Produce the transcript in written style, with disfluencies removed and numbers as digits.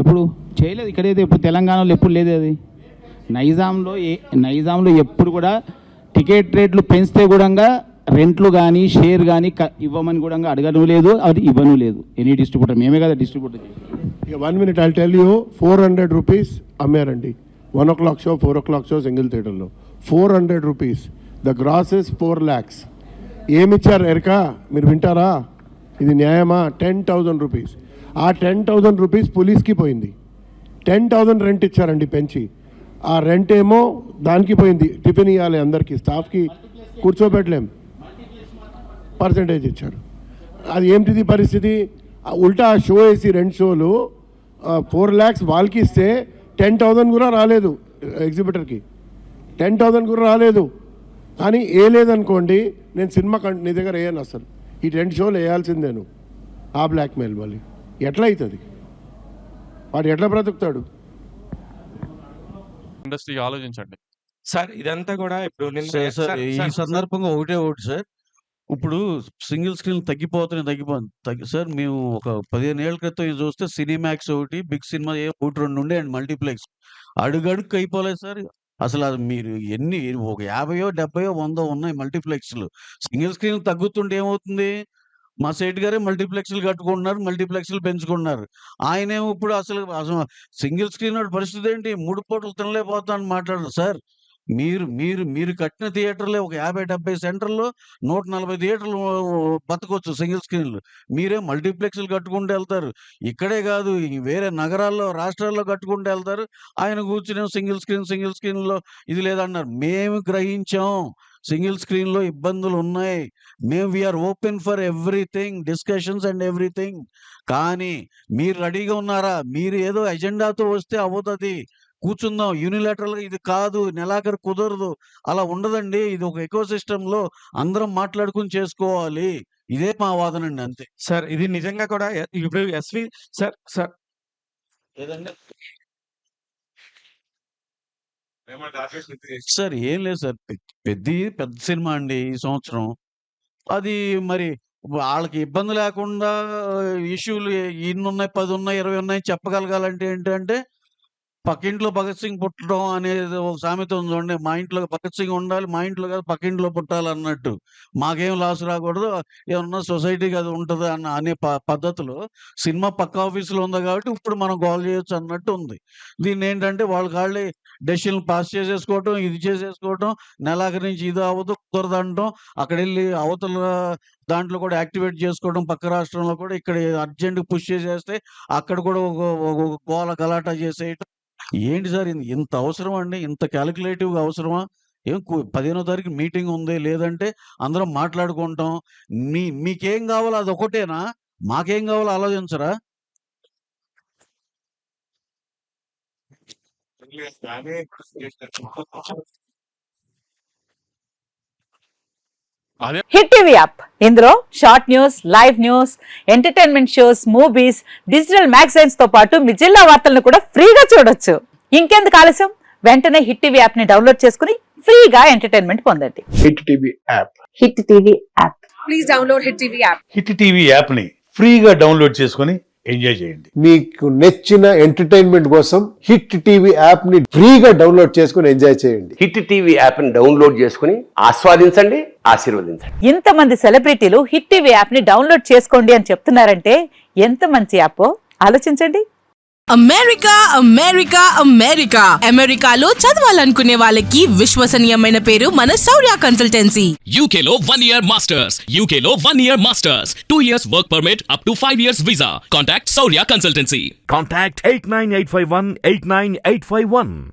ఎప్పుడు చేయలేదు. ఇక్కడైతే ఎప్పుడు తెలంగాణలో ఎప్పుడు లేదు అది. నైజాంలో ఎప్పుడు కూడా టికెట్ రేట్లు పెంచితే కూడా రెంట్లు కానీ షేర్ కానీ ఇవ్వమని కూడా అడగడం లేదు, అది ఇవ్వను లేదు. ఎనీ డిస్ట్రిబ్యూటర్ మేమే కదా distributor. 1 minute I'll tell you, 400 rupees అమ్మారండి. 1 o'clock show, 4 o'clock show single థియేటర్లో 400 rupees. The grass is 4 lakhs. ఏమిచ్చారు ఎరకా? మీరు వింటారా? ఇది న్యాయమా? 10,000 rupees. ఆ 10,000 rupees పోలీస్కి పోయింది. 10,000 రెంట్ ఇచ్చారండి పెంచి. ఆ రెంట్ ఏమో దానికి పోయింది. టిఫిన్ ఇవ్వాలి అందరికీ, స్టాఫ్కి కూర్చోబెట్టలేం, పర్సంటేజ్ ఇచ్చారు. అది ఏమిటిది పరిస్థితి? ఉల్టా షో వేసి 2 షోలు 4 lakhs వాళ్ళకి ఇస్తే 10,000 కూడా రాలేదు ఎగ్జిబిటర్కి. 10,000 కూడా రాలేదు. కానీ లేదనుకోండి, నేను సినిమా నీ దగ్గర వేయను అసలు. ఈ 2 షోలు వేయాల్సింది నేను. ఆ బ్లాక్మెయిల్ మళ్ళీ ఎట్లా అవుతుంది? వాడు ఎట్లా బ్రతుకుతాడు? ఇండస్ట్రీ ఆలోచించండి సార్. ఇదంతా కూడా ఇప్పుడు ఈ సందర్భంగా ఒకటి సార్, ఇప్పుడు సింగిల్ స్క్రీన్ తగ్గిపోతుంది సార్. మేము ఒక 15 ఏళ్ల క్రితం ఇది చూస్తే సినిమాక్స్ ఒకటి, బిగ్ సినిమా 1-2 ఉండే అండ్ మల్టీప్లెక్స్ అడుగడుగు అయిపోలేదు సార్. అసలు అది మీరు ఎన్ని ఒక 50, 70, 100 ఉన్నాయి మల్టీప్లెక్స్లు. సింగిల్ స్క్రీన్ తగ్గుతుంటే ఏమవుతుంది? మా సేట్ గారే మల్టీప్లెక్స్లు కట్టుకుంటున్నారు, మల్టీప్లెక్స్లు పెంచుకుంటున్నారు. ఆయనేమో ఇప్పుడు అసలు సింగిల్ స్క్రీన్ పరిస్థితి ఏంటి? 3 పూటలు తినలేకపోతాను మాట్లాడరు సార్. మీరు కట్టిన థియేటర్లే ఒక 50-70 సెంటర్లో 140 థియేటర్లు బతకొచ్చు సింగిల్ స్క్రీన్లు. మీరే మల్టీప్లెక్స్లు కట్టుకుంటూ వెళ్తారు. ఇక్కడే కాదు, వేరే నగరాల్లో, రాష్ట్రాల్లో కట్టుకుంటూ వెళ్తారు. ఆయన కూర్చుని సింగిల్ స్క్రీన్లో ఇది లేదన్నారు. మేము గ్రహించాం సింగిల్ స్క్రీన్లో ఇబ్బందులు ఉన్నాయి. We are open for everything, discussions and everything. కానీ మీరు రెడీగా ఉన్నారా? మీరు ఏదో ఎజెండాతో వస్తే అవుతుంది, కూర్చుందాం యూనిలాటరల్గా. ఇది కాదు, నెలాఖరు కుదరదు, అలా ఉండదండి. ఇది ఒక ఎకో సిస్టంలో అందరం మాట్లాడుకుని చేసుకోవాలి. ఇదే మా వాదన అండి, అంతే సార్. ఇది నిజంగా కూడా ఇప్పుడు ఎస్వి సార్ ఏదండి సార్, ఏం లేదు సార్. పెద్ద సినిమా అండి ఈ సంవత్సరం. అది మరి వాళ్ళకి ఇబ్బంది లేకుండా ఇష్యూలు ఇన్ని ఉన్నాయి, 10 ఉన్నాయి, 20 ఉన్నాయి చెప్పగలగాలంటే ఏంటంటే, పక్కింట్లో భగత్ సింగ్ పుట్టడం అనేది ఒక సామెత ఉంది చూడండి. మా ఇంట్లో భగత్ సింగ్ ఉండాలి, మా ఇంట్లో కాదు పక్కింట్లో పుట్టాలి అన్నట్టు. మాకేం లాస్ రాకూడదు, ఏమన్నా సొసైటీకి అది ఉంటుంది అనే పద్ధతిలో సినిమా పక్క ఆఫీసులో ఉంది కాబట్టి ఇప్పుడు మనం గోల్ చేయొచ్చు అన్నట్టు ఉంది. దీన్ని ఏంటంటే వాళ్ళ డెసిషన్లు పాస్ చేసేసుకోవటం, ఇది చేసేసుకోవటం, నెలాఖరి నుంచి ఇది అవ్వదు కుదరదంటాం, అక్కడ వెళ్ళి అవతల దాంట్లో కూడా యాక్టివేట్ చేసుకోవడం, పక్క రాష్ట్రంలో కూడా ఇక్కడ అర్జెంట్ పుష్ చేసేస్తే అక్కడ కూడా ఒక గోల గలాటా చేసేయటం. ఏంటి సార్ ఇంత అవసరం అండి? ఇంత క్యాలిక్యులేటివ్గా అవసరమా? 15వ తారీఖు మీటింగ్ ఉంది, లేదంటే అందరం మాట్లాడుకుంటాం. మీకేం కావాలో అది ఒకటేనా? మాకేం కావాలో ఆలోచించరా? హిట్ టీవీ యాప్, ఇందులో short news, live news, entertainment shows, movies, digital magazines తో పాటు మీ జిల్లా వార్తలను కూడా ఫ్రీగా చూడొచ్చు. ఇంకెందుకు ఆలస్యం? వెంటనే హిట్ టీవీ యాప్ ని డౌన్లోడ్ చేసుకుని ఫ్రీగా ఎంటర్టైన్మెంట్ పొందండి. Hit TV app. Hit TV app. Please download hit TV app. Hit TV app ని ఫ్రీగా డౌన్లోడ్ చేసుకొని ఎంజాయ్ చేయండి. మీకు నచ్చిన ఎంటర్టైన్మెంట్ కోసం హిట్ టీవీ యాప్ ని ఫ్రీగా డౌన్లోడ్ చేసుకుని ఎంజాయ్ చేయండి. హిట్ టీవీ యాప్ ని డౌన్లోడ్ చేసుకుని ఆస్వాదించండి, ఆశీర్వదించండి. ఇంతమంది సెలబ్రిటీలు హిట్ టీవీ యాప్ ని డౌన్లోడ్ చేసుకోండి అని చెప్తున్నారంటే ఎంత మంచి యాప్ ఆలోచించండి. అమెరికా అమెరికాలో చదవాలనుకునే వాళ్ళకి విశ్వసనీయమైన పేరు మన శౌర్య కన్సల్టెన్సీ. UK లో 1 year masters, UK లో 1 year masters, 2 years work permit up to 5 years visa. Contact Shaurya Consultancy. Contact 89851 89851.